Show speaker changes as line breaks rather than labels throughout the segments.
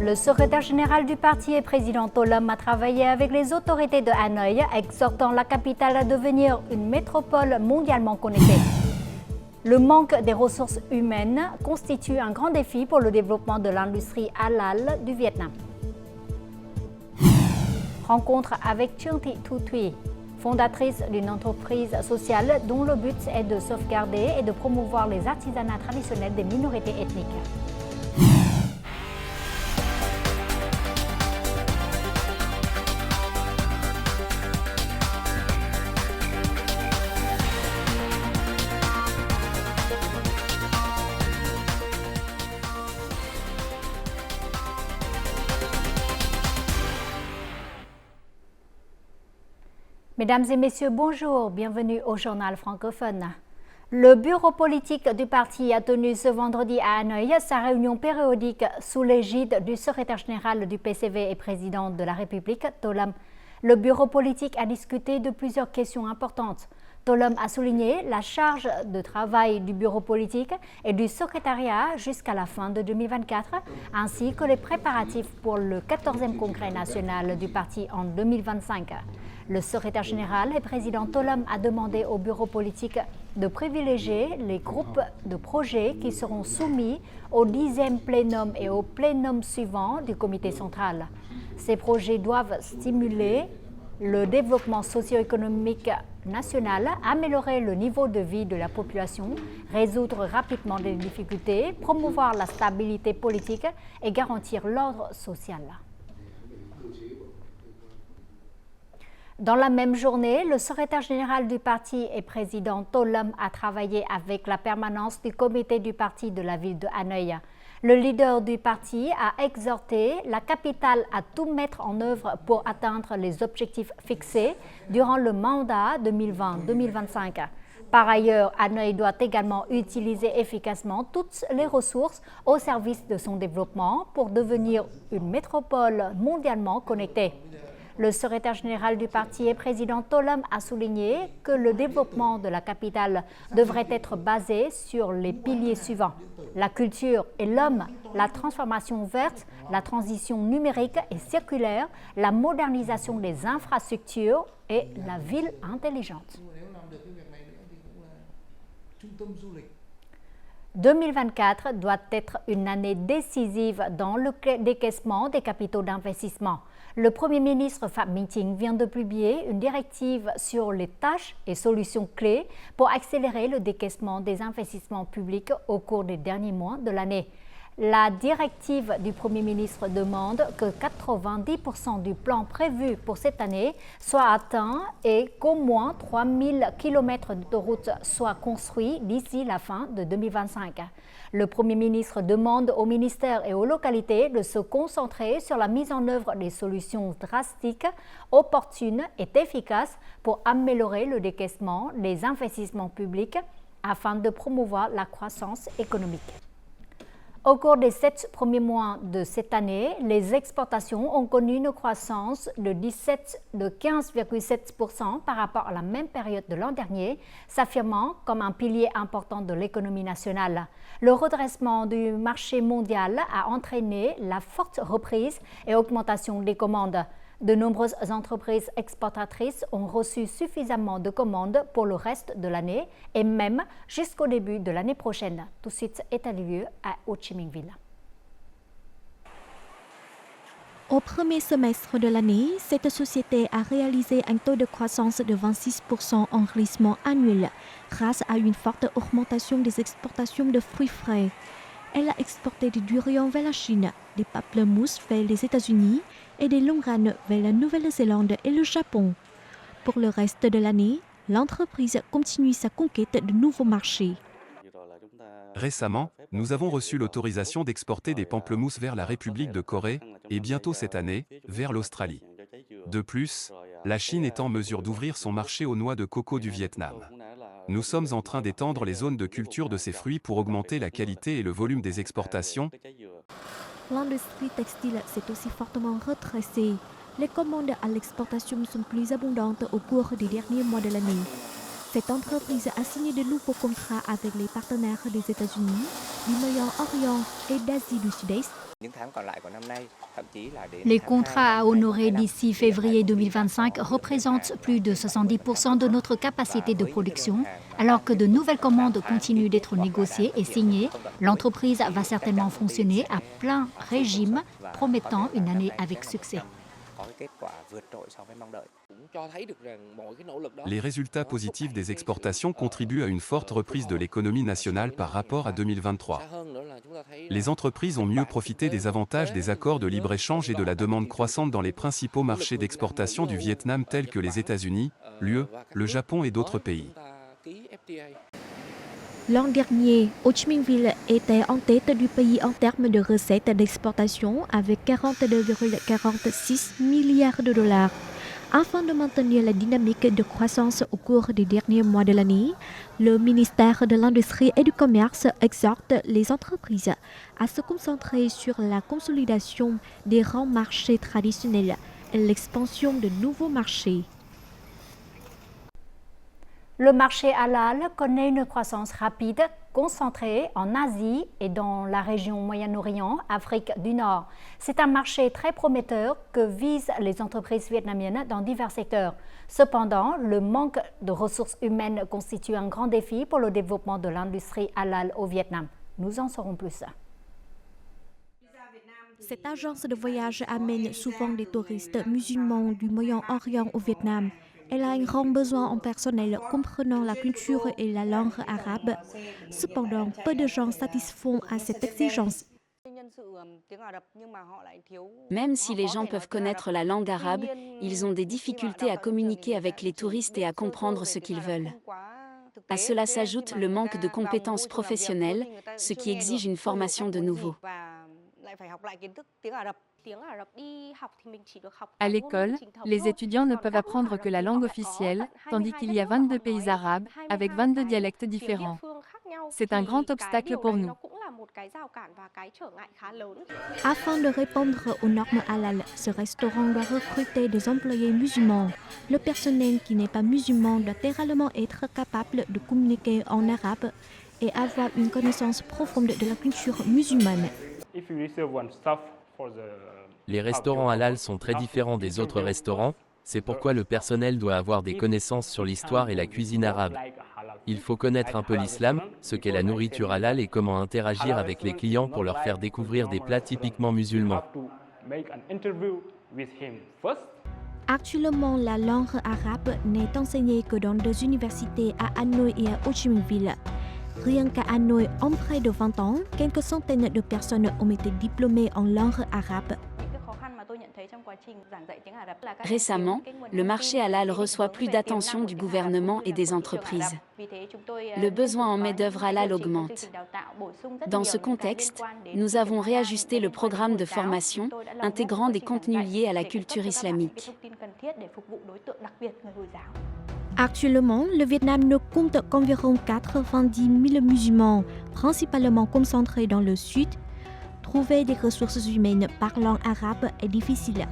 Le secrétaire général du parti et président Tholum a travaillé avec les autorités de Hanoï, exhortant la capitale à devenir une métropole mondialement connectée. Le manque des ressources humaines constitue un grand défi pour le développement de l'industrie halal du Vietnam. Rencontre avec Trương Thị Thu Thủy, fondatrice d'une entreprise sociale dont le but est de sauvegarder et de promouvoir les artisanats traditionnels des minorités ethniques. Mesdames et messieurs, bonjour, bienvenue au journal francophone. Le bureau politique du parti a tenu ce vendredi à Hanoï sa réunion périodique sous l'égide du secrétaire général du PCV et président de la République, Tholum. Le bureau politique a discuté de plusieurs questions importantes. Tholum a souligné la charge de travail du bureau politique et du secrétariat jusqu'à la fin de 2024, ainsi que les préparatifs pour le 14e congrès national du parti en 2025. Le secrétaire général et président Tholum a demandé au bureau politique de privilégier les groupes de projets qui seront soumis au 10e plénum et au plénum suivant du comité central. Ces projets doivent stimuler le développement socio-économique national, améliorer le niveau de vie de la population, résoudre rapidement les difficultés, promouvoir la stabilité politique et garantir l'ordre social. Dans la même journée, le secrétaire général du parti et président Tholum a travaillé avec la permanence du comité du parti de la ville de Hanoï. Le leader du parti a exhorté la capitale à tout mettre en œuvre pour atteindre les objectifs fixés durant le mandat 2020-2025. Par ailleurs, Hanoï doit également utiliser efficacement toutes les ressources au service de son développement pour devenir une métropole mondialement connectée. Le secrétaire général du parti et président Tholum a souligné que le développement de la capitale devrait être basé sur les piliers suivants: la culture et l'homme, la transformation verte, la transition numérique et circulaire, la modernisation des infrastructures et la ville intelligente. 2024 doit être une année décisive dans le décaissement des capitaux d'investissement. Le Premier ministre Phạm Minh Chính vient de publier une directive sur les tâches et solutions clés pour accélérer le décaissement des investissements publics au cours des derniers mois de l'année. La directive du Premier ministre demande que 90% du plan prévu pour cette année soit atteint et qu'au moins 3000 km de routes soient construits d'ici la fin de 2025. Le Premier ministre demande au ministère et aux localités de se concentrer sur la mise en œuvre des solutions drastiques, opportunes et efficaces pour améliorer le décaissement des investissements publics afin de promouvoir la croissance économique. Au cours des 7 premiers mois de cette année, les exportations ont connu une croissance de 15,7% par rapport à la même période de l'an dernier, s'affirmant comme un pilier important de l'économie nationale. Le redressement du marché mondial a entraîné la forte reprise et augmentation des commandes. De nombreuses entreprises exportatrices ont reçu suffisamment de commandes pour le reste de l'année et même jusqu'au début de l'année prochaine. Tout de suite est à lieu à Ho Chi Minh Ville.
Au premier semestre de l'année, cette société a réalisé un taux de croissance de 26% en rythme annuel grâce à une forte augmentation des exportations de fruits frais. Elle a exporté du durian vers la Chine, des pamplemousses vers les États-Unis et des longranes vers la Nouvelle-Zélande et le Japon. Pour le reste de l'année, l'entreprise continue sa conquête de nouveaux marchés.
Récemment, nous avons reçu l'autorisation d'exporter des pamplemousses vers la République de Corée et bientôt cette année, vers l'Australie. De plus, la Chine est en mesure d'ouvrir son marché aux noix de coco du Vietnam. Nous sommes en train d'étendre les zones de culture de ces fruits pour augmenter la qualité et le volume des exportations.
L'industrie textile s'est aussi fortement redressée. Les commandes à l'exportation sont plus abondantes au cours des derniers mois de l'année. Cette entreprise a signé de nouveaux contrats avec les partenaires des États-Unis, du Moyen-Orient et d'Asie du Sud-Est.
Les contrats à honorer d'ici février 2025 représentent plus de 70% de notre capacité de production. Alors que de nouvelles commandes continuent d'être négociées et signées, l'entreprise va certainement fonctionner à plein régime, promettant une année avec succès.
Les résultats positifs des exportations contribuent à une forte reprise de l'économie nationale par rapport à 2023. Les entreprises ont mieux profité des avantages des accords de libre-échange et de la demande croissante dans les principaux marchés d'exportation du Vietnam tels que les États-Unis, l'UE, le Japon et d'autres pays.
L'an dernier, Ho Chi Minh Ville était en tête du pays en termes de recettes d'exportation avec 42,46 milliards de dollars. Afin de maintenir la dynamique de croissance au cours des derniers mois de l'année, le ministère de l'Industrie et du Commerce exhorte les entreprises à se concentrer sur la consolidation des grands marchés traditionnels et l'expansion de nouveaux marchés.
Le marché halal connaît une croissance rapide, concentrée en Asie et dans la région Moyen-Orient, Afrique du Nord. C'est un marché très prometteur que visent les entreprises vietnamiennes dans divers secteurs. Cependant, le manque de ressources humaines constitue un grand défi pour le développement de l'industrie halal au Vietnam. Nous en saurons plus.
Cette agence de voyage amène souvent des touristes musulmans du Moyen-Orient au Vietnam. Elle a un grand besoin en personnel comprenant la culture et la langue arabe. Cependant, peu de gens satisfont à cette exigence.
Même si les gens peuvent connaître la langue arabe, ils ont des difficultés à communiquer avec les touristes et à comprendre ce qu'ils veulent. À cela s'ajoute le manque de compétences professionnelles, ce qui exige une formation de nouveau.
À l'école, les étudiants ne peuvent apprendre que la langue officielle, tandis qu'il y a 22 pays arabes, avec 22 dialectes différents. C'est un grand obstacle pour nous.
Afin de répondre aux normes halal, ce restaurant doit recruter des employés musulmans. Le personnel qui n'est pas musulman doit également être capable de communiquer en arabe et avoir une connaissance profonde de la culture musulmane.
Les restaurants halal sont très différents des autres restaurants, c'est pourquoi le personnel doit avoir des connaissances sur l'histoire et la cuisine arabe. Il faut connaître un peu l'islam, ce qu'est la nourriture halal et comment interagir avec les clients pour leur faire découvrir des plats typiquement musulmans.
Actuellement, la langue arabe n'est enseignée que dans 2 universités à Hanoï et à Ho Chi Minh Ville. Rien qu'à Hanoï, en près de 20 ans, quelques centaines de personnes ont été diplômées en langue arabe.
Récemment, le marché halal reçoit plus d'attention du gouvernement et des entreprises. Le besoin en main-d'œuvre halal augmente. Dans ce contexte, nous avons réajusté le programme de formation, intégrant des contenus liés à la culture islamique.
Actuellement, le Vietnam ne compte qu'environ 90 000 musulmans, principalement concentrés dans le sud. Trouver des ressources humaines parlant arabe est difficile.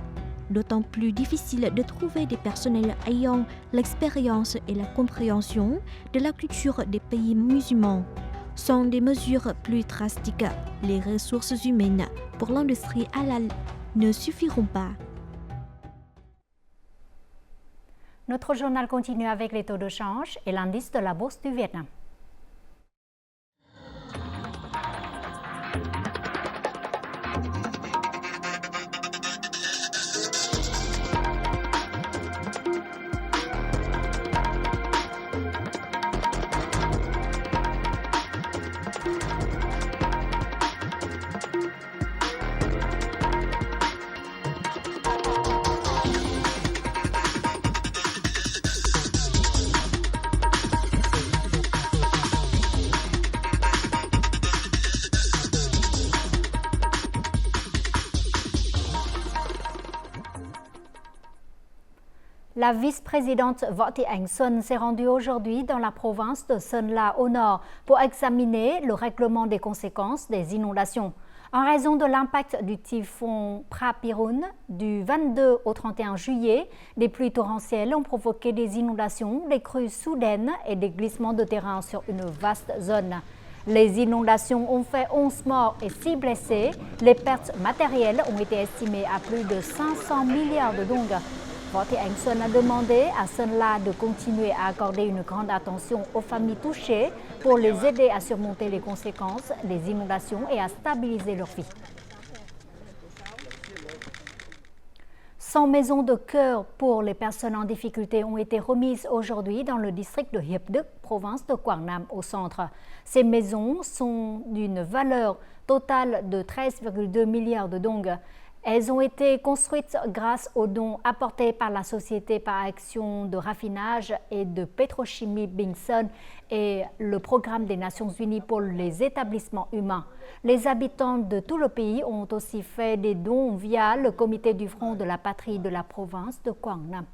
D'autant plus difficile de trouver des personnels ayant l'expérience et la compréhension de la culture des pays musulmans. Sans des mesures plus drastiques, les ressources humaines pour l'industrie halal ne suffiront pas.
Notre journal continue avec les taux de change et l'indice de la bourse du Vietnam. La vice-présidente Võ Thị Ánh Xuân s'est rendue aujourd'hui dans la province de Sơn La au nord pour examiner le règlement des conséquences des inondations. En raison de l'impact du typhon Prapirun du 22 au 31 juillet, des pluies torrentielles ont provoqué des inondations, des crues soudaines et des glissements de terrain sur une vaste zone. Les inondations ont fait 11 morts et 6 blessés. Les pertes matérielles ont été estimées à plus de 500 milliards de dong. Võ Thị Ánh Xuân a demandé à Sơn La de continuer à accorder une grande attention aux familles touchées pour les aider à surmonter les conséquences des inondations et à stabiliser leur vie. 100 maisons de cœur pour les personnes en difficulté ont été remises aujourd'hui dans le district de Hiệp Đức, province de Quảng Nam, au centre. Ces maisons sont d'une valeur totale de 13,2 milliards de dong. Elles ont été construites grâce aux dons apportés par la société par action de raffinage et de pétrochimie Bingson et le programme des Nations Unies pour les établissements humains. Les habitants de tout le pays ont aussi fait des dons via le comité du Front de la Patrie de la province de Quảng Nam.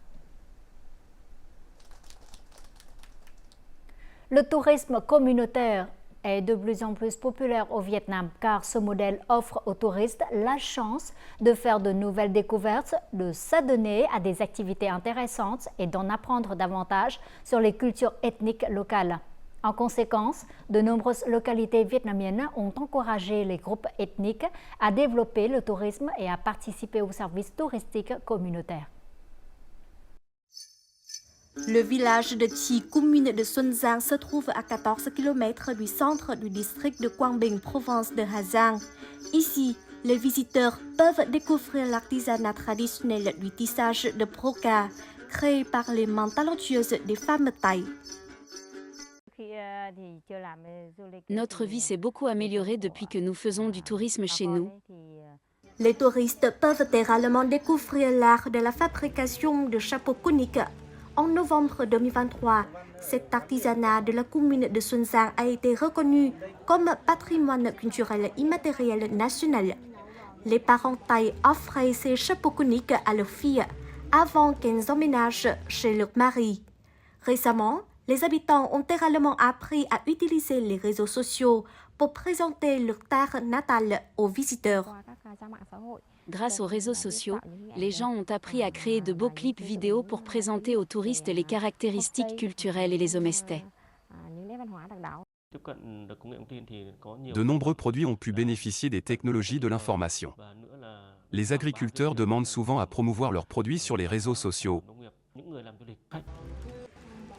Le tourisme communautaire est de plus en plus populaire au Vietnam car ce modèle offre aux touristes la chance de faire de nouvelles découvertes, de s'adonner à des activités intéressantes et d'en apprendre davantage sur les cultures ethniques locales. En conséquence, de nombreuses localités vietnamiennes ont encouragé les groupes ethniques à développer le tourisme et à participer aux services touristiques communautaires.
Le village de Chi, commune de Xuân Giang, se trouve à 14 km du centre du district de Quang Binh, province de Hà Giang. Ici, les visiteurs peuvent découvrir l'artisanat traditionnel du tissage de broca, créé par les mains talentueuses des femmes thaï.
Notre vie s'est beaucoup améliorée depuis que nous faisons du tourisme chez nous.
Les touristes peuvent également découvrir l'art de la fabrication de chapeaux coniques. En novembre 2023, cet artisanat de la commune de Xuân Giang a été reconnu comme patrimoine culturel immatériel national. Les parents thaïs offraient ces chapeaux coniques à leurs filles avant qu'elles emménagent chez leur mari. Récemment, les habitants ont également appris à utiliser les réseaux sociaux pour présenter leur terre natale aux visiteurs.
Grâce aux réseaux sociaux, les gens ont appris à créer de beaux clips vidéo pour présenter aux touristes les caractéristiques culturelles et les homestay.
De nombreux produits ont pu bénéficier des technologies de l'information. Les agriculteurs demandent souvent à promouvoir leurs produits sur les réseaux sociaux.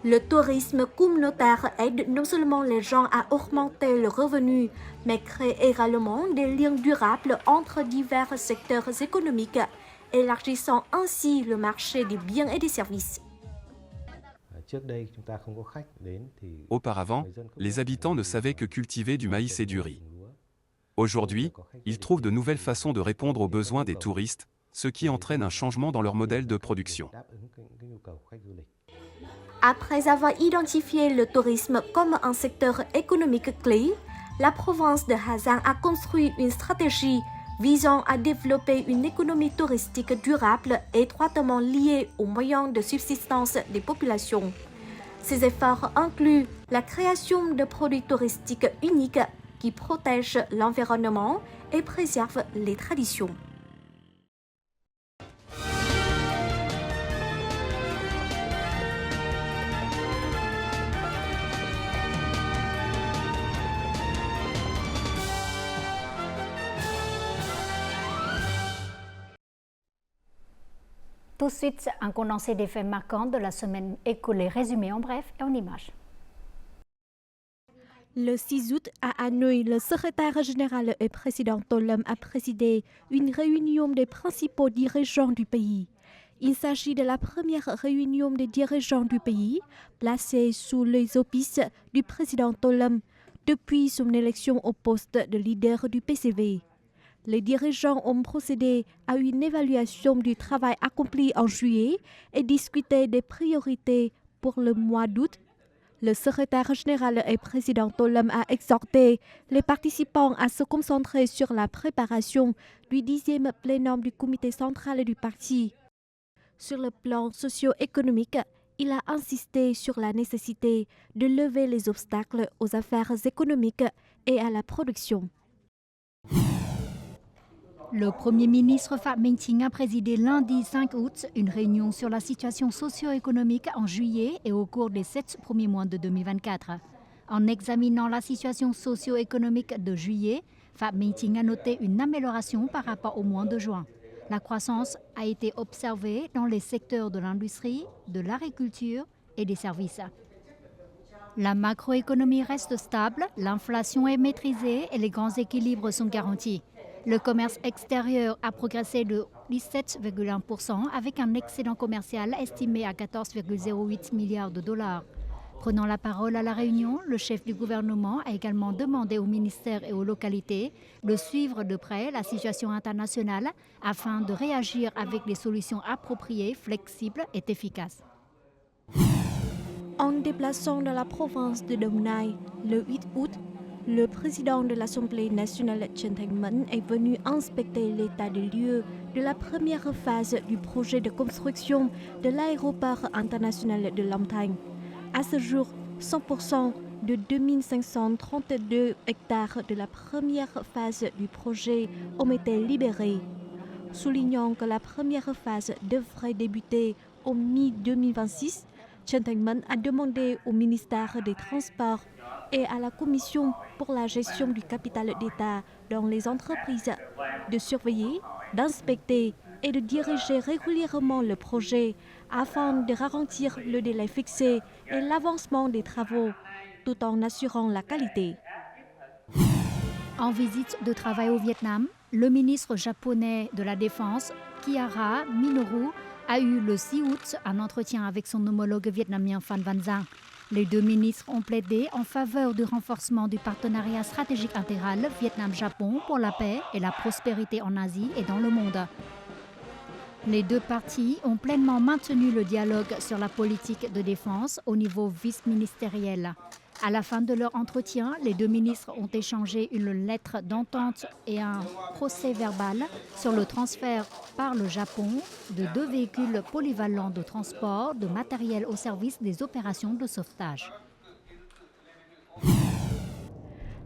Le tourisme communautaire aide non seulement les gens à augmenter leurs revenus, mais crée également des liens durables entre divers secteurs économiques, élargissant ainsi le marché des biens et des services.
Auparavant, les habitants ne savaient que cultiver du maïs et du riz. Aujourd'hui, ils trouvent de nouvelles façons de répondre aux besoins des touristes, ce qui entraîne un changement dans leur modèle de production.
Après avoir identifié le tourisme comme un secteur économique clé, la province de Hà Giang a construit une stratégie visant à développer une économie touristique durable étroitement liée aux moyens de subsistance des populations. Ces efforts incluent la création de produits touristiques uniques qui protègent l'environnement et préservent les traditions.
Tout de suite, un condensé des faits marquants de la semaine écoulée, résumé en bref et en images.
Le 6 août, à Hanoï, le secrétaire général et président Tô Lâm a présidé une réunion des principaux dirigeants du pays. Il s'agit de la première réunion des dirigeants du pays, placée sous les auspices du président Tô Lâm depuis son élection au poste de leader du PCV. Les dirigeants ont procédé à une évaluation du travail accompli en juillet et discuté des priorités pour le mois d'août. Le secrétaire général et président Tô Lâm a exhorté les participants à se concentrer sur la préparation du 10e plénum du comité central du parti. Sur le plan socio-économique, il a insisté sur la nécessité de lever les obstacles aux affaires économiques et à la production.
Le Premier ministre Phạm Minh Chính a présidé lundi 5 août une réunion sur la situation socio-économique en juillet et au cours des 7 premiers mois de 2024. En examinant la situation socio-économique de juillet, Phạm Minh Chính a noté une amélioration par rapport au mois de juin. La croissance a été observée dans les secteurs de l'industrie, de l'agriculture et des services. La macroéconomie reste stable, l'inflation est maîtrisée et les grands équilibres sont garantis. Le commerce extérieur a progressé de 17,1% avec un excédent commercial estimé à 14,08 milliards de dollars. Prenant la parole à la réunion, le chef du gouvernement a également demandé aux ministères et aux localités de suivre de près la situation internationale afin de réagir avec des solutions appropriées, flexibles et efficaces.
En déplaçant dans la province de Đồng Nai le 8 août, le président de l'Assemblée nationale Trần Thanh Mẫn est venu inspecter l'état des lieux de la première phase du projet de construction de l'aéroport international de Long Thanh. À ce jour, 100% de 2532 hectares de la première phase du projet ont été libérés. Soulignant que la première phase devrait débuter au mi-2026, Trần Thanh Mẫn a demandé au ministère des Transports et à la Commission pour la gestion du capital d'État dans les entreprises de surveiller, d'inspecter et de diriger régulièrement le projet afin de garantir le délai fixé et l'avancement des travaux, tout en assurant la qualité.
En visite de travail au Vietnam, le ministre japonais de la Défense, Kihara Minoru, a eu le 6 août un entretien avec son homologue vietnamien Phan Van Giang. Les deux ministres ont plaidé en faveur du renforcement du partenariat stratégique intégral Vietnam-Japon pour la paix et la prospérité en Asie et dans le monde. Les deux parties ont pleinement maintenu le dialogue sur la politique de défense au niveau vice-ministériel. À la fin de leur entretien, les deux ministres ont échangé une lettre d'entente et un procès-verbal sur le transfert par le Japon de 2 véhicules polyvalents de transport de matériel au service des opérations de sauvetage.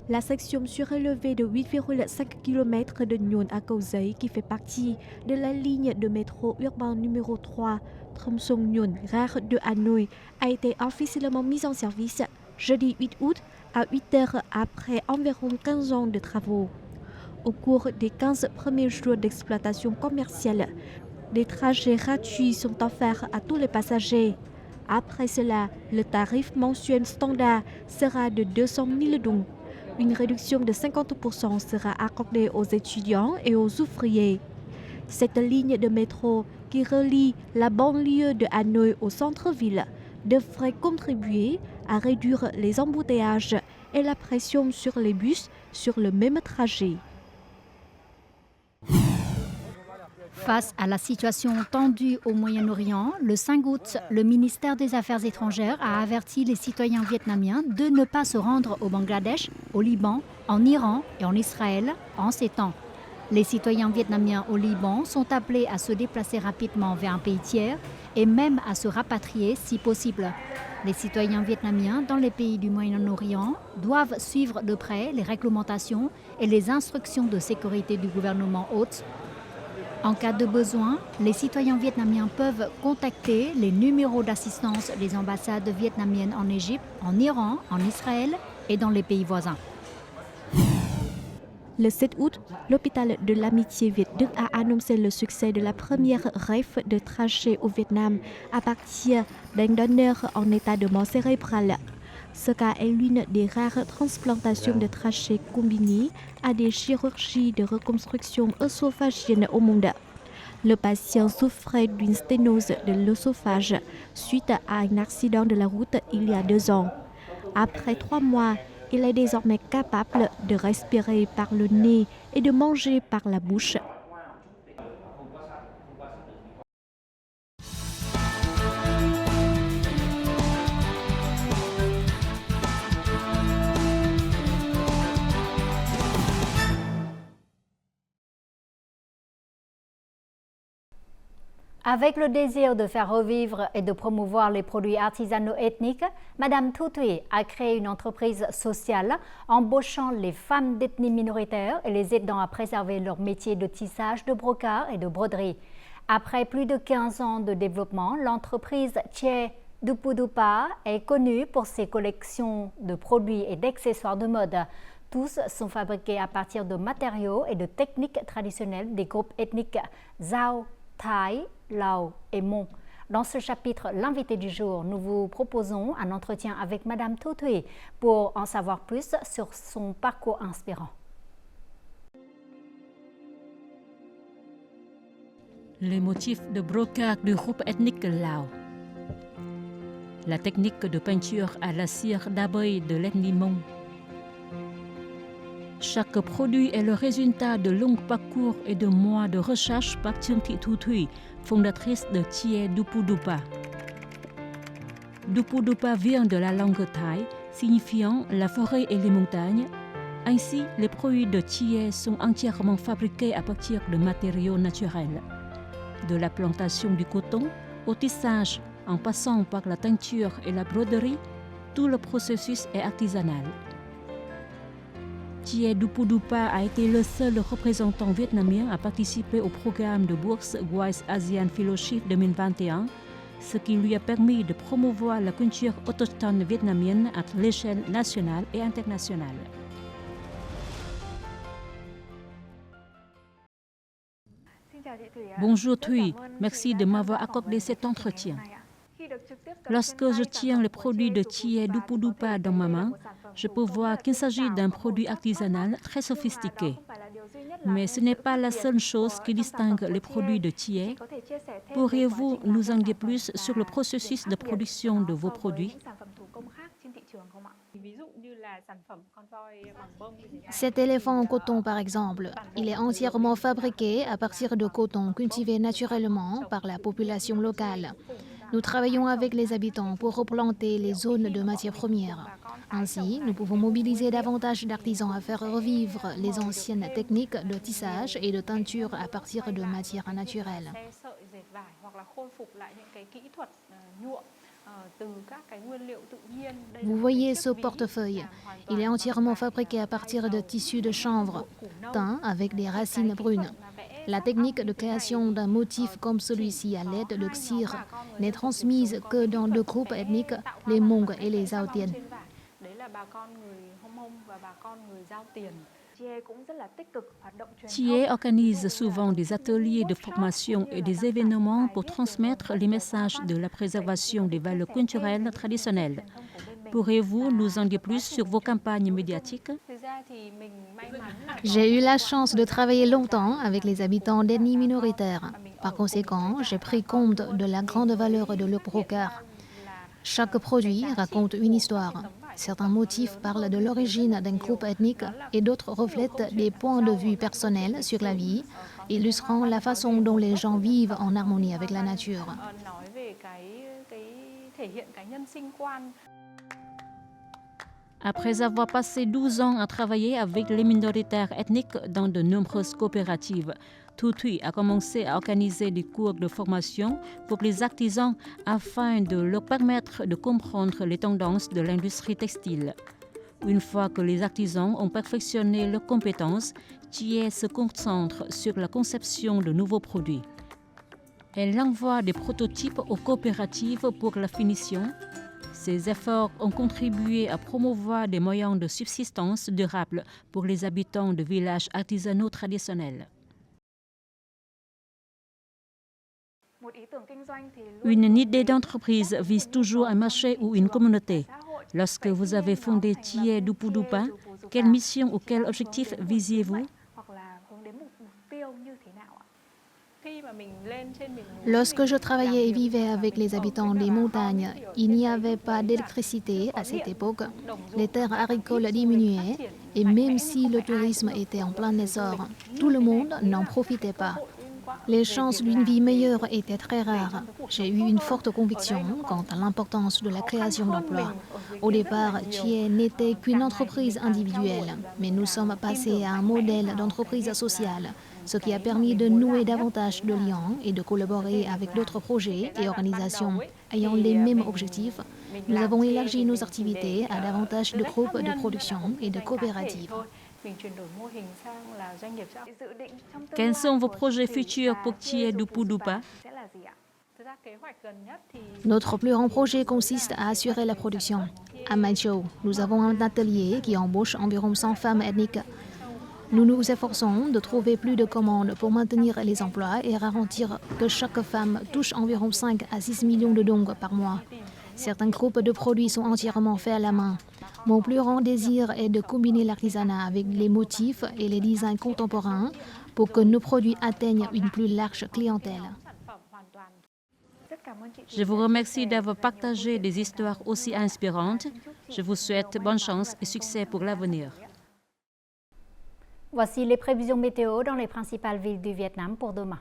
La section surélevée de 8,5 km de Nhon à Cầu Giấy, qui fait partie de la ligne de métro urbain numéro 3 Thong Song Nhon, gare de Hanoï, a été officiellement mise en service jeudi 8 août à 8 heures après environ 15 ans de travaux. Au cours des 15 premiers jours d'exploitation commerciale, des trajets gratuits sont offerts à tous les passagers. Après cela, le tarif mensuel standard sera de 200 000 dong. Une réduction de 50% sera accordée aux étudiants et aux ouvriers. Cette ligne de métro qui relie la banlieue de Hanoï au centre-ville devrait contribuer à réduire les embouteillages et la pression sur les bus sur le même trajet.
Face à la situation tendue au Moyen-Orient, le 5 août, le ministère des Affaires étrangères a averti les citoyens vietnamiens de ne pas se rendre au Bangladesh, au Liban, en Iran et en Israël en ces temps. Les citoyens vietnamiens au Liban sont appelés à se déplacer rapidement vers un pays tiers et même à se rapatrier si possible. Les citoyens vietnamiens dans les pays du Moyen-Orient doivent suivre de près les réglementations et les instructions de sécurité du gouvernement hôte. En cas de besoin, les citoyens vietnamiens peuvent contacter les numéros d'assistance des ambassades vietnamiennes en Égypte, en Iran, en Israël et dans les pays voisins.
Le 7 août, l'hôpital de l'amitié Việt-Đức a annoncé le succès de la première greffe de trachée au Vietnam à partir d'un donneur en état de mort cérébrale. Ce cas est l'une des rares transplantations de trachée combinées à des chirurgies de reconstruction œsophagienne au monde. Le patient souffrait d'une sténose de l'œsophage suite à un accident de la route il y a 2 ans. Après 3 mois, il est désormais capable de respirer par le nez et de manger par la bouche.
Avec le désir de faire revivre et de promouvoir les produits artisanaux ethniques, Madame Thu Thủy a créé une entreprise sociale embauchant les femmes d'ethnie minoritaire et les aidant à préserver leur métier de tissage, de brocart et de broderie. Après plus de 15 ans de développement, l'entreprise Che Dupu Dupa est connu pour ses collections de produits et d'accessoires de mode. Tous sont fabriqués à partir de matériaux et de techniques traditionnelles des groupes ethniques Dao, Thái, Lao et Mông. Dans ce chapitre, l'invité du jour, nous vous proposons un entretien avec Madame Thu Thủy pour en savoir plus sur son parcours inspirant.
Les motifs de brocart du groupe ethnique Lao. La technique de peinture à la cire d'abeille de l'ethnie Mông. Chaque produit est le résultat de longs parcours et de mois de recherche par Trương Thị Thu Thủy, fondatrice de Chie Dupu Dupa. Dupu Dupa vient de la langue thaï, signifiant la forêt et les montagnes. Ainsi, les produits de Chie sont entièrement fabriqués à partir de matériaux naturels. De la plantation du coton au tissage, en passant par la teinture et la broderie, tout le processus est artisanal. Chie Dupu Dupa a été le seul représentant vietnamien à participer au programme de bourse Wise Asian Fellowship 2021, ce qui lui a permis de promouvoir la culture autochtone vietnamienne à l'échelle nationale et internationale. Bonjour Thuy, merci de m'avoir accordé cet entretien. Lorsque je tiens les produits de Chie Dupu Dupa dans ma main, je peux voir qu'il s'agit d'un produit artisanal très sophistiqué. Mais ce n'est pas la seule chose qui distingue les produits de Chie. Pourriez-vous nous en dire plus sur le processus de production de vos produits?
Cet éléphant en coton, par exemple, il est entièrement fabriqué à partir de coton cultivé naturellement par la population locale. Nous travaillons avec les habitants pour replanter les zones de matières premières. Ainsi, nous pouvons mobiliser davantage d'artisans à faire revivre les anciennes techniques de tissage et de teinture à partir de matières naturelles. Vous voyez ce portefeuille. Il est entièrement fabriqué à partir de tissus de chanvre, teints avec des racines brunes. La technique de création d'un motif comme celui-ci à l'aide de cire n'est transmise que dans deux groupes ethniques, les Mông et les Dao Tiền.
Chie organise souvent des ateliers de formation et des événements pour transmettre les messages de la préservation des valeurs culturelles traditionnelles. Pourriez-vous nous en dire plus sur vos campagnes médiatiques?
J'ai eu la chance de travailler longtemps avec les habitants d'ethnies minoritaires. Par conséquent, j'ai pris compte de la grande valeur de leur brocart. Chaque produit raconte une histoire. Certains motifs parlent de l'origine d'un groupe ethnique et d'autres reflètent des points de vue personnels sur la vie, illustrant la façon dont les gens vivent en harmonie avec la nature.
Après avoir passé 12 ans à travailler avec les minoritaires ethniques dans de nombreuses coopératives, Thu Thủy a commencé à organiser des cours de formation pour les artisans afin de leur permettre de comprendre les tendances de l'industrie textile. Une fois que les artisans ont perfectionné leurs compétences, Chie se concentre sur la conception de nouveaux produits. Elle envoie des prototypes aux coopératives pour la finition. Ces efforts ont contribué à promouvoir des moyens de subsistance durables pour les habitants de villages artisanaux traditionnels. Une idée d'entreprise vise toujours un marché ou une communauté. Lorsque vous avez fondé Chie Dupu Dupa, quelle mission ou quel objectif visiez-vous?
Lorsque je travaillais et vivais avec les habitants des montagnes, il n'y avait pas d'électricité à cette époque. Les terres agricoles diminuaient et même si le tourisme était en plein essor, tout le monde n'en profitait pas. Les chances d'une vie meilleure étaient très rares. J'ai eu une forte conviction quant à l'importance de la création d'emplois. Au départ, Chie n'était qu'une entreprise individuelle, mais nous sommes passés à un modèle d'entreprise sociale, ce qui a permis de nouer davantage de liens et de collaborer avec d'autres projets et organisations ayant les mêmes objectifs. Nous avons élargi nos activités à davantage de groupes de production et de coopératives.
Quels sont vos projets futurs pour Chie Dupu Dupa?
Notre plus grand projet consiste à assurer la production. À Maichou, nous avons un atelier qui embauche environ 100 femmes ethniques. Nous nous efforçons de trouver plus de commandes pour maintenir les emplois et garantir que chaque femme touche environ 5 à 6 millions de dong par mois. Certains groupes de produits sont entièrement faits à la main. Mon plus grand désir est de combiner l'artisanat avec les motifs et les designs contemporains pour que nos produits atteignent une plus large clientèle.
Je vous remercie d'avoir partagé des histoires aussi inspirantes. Je vous souhaite bonne chance et succès pour l'avenir.
Voici les prévisions météo dans les principales villes du Vietnam pour demain.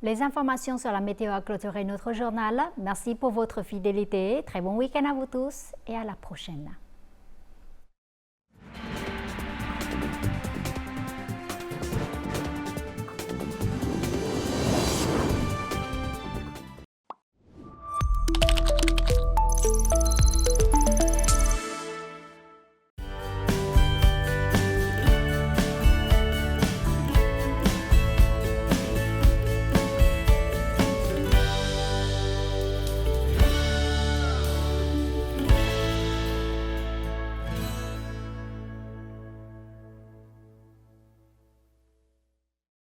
Les informations sur la météo a clôturé notre journal. Merci pour votre fidélité. Très bon week-end à vous tous et à la prochaine.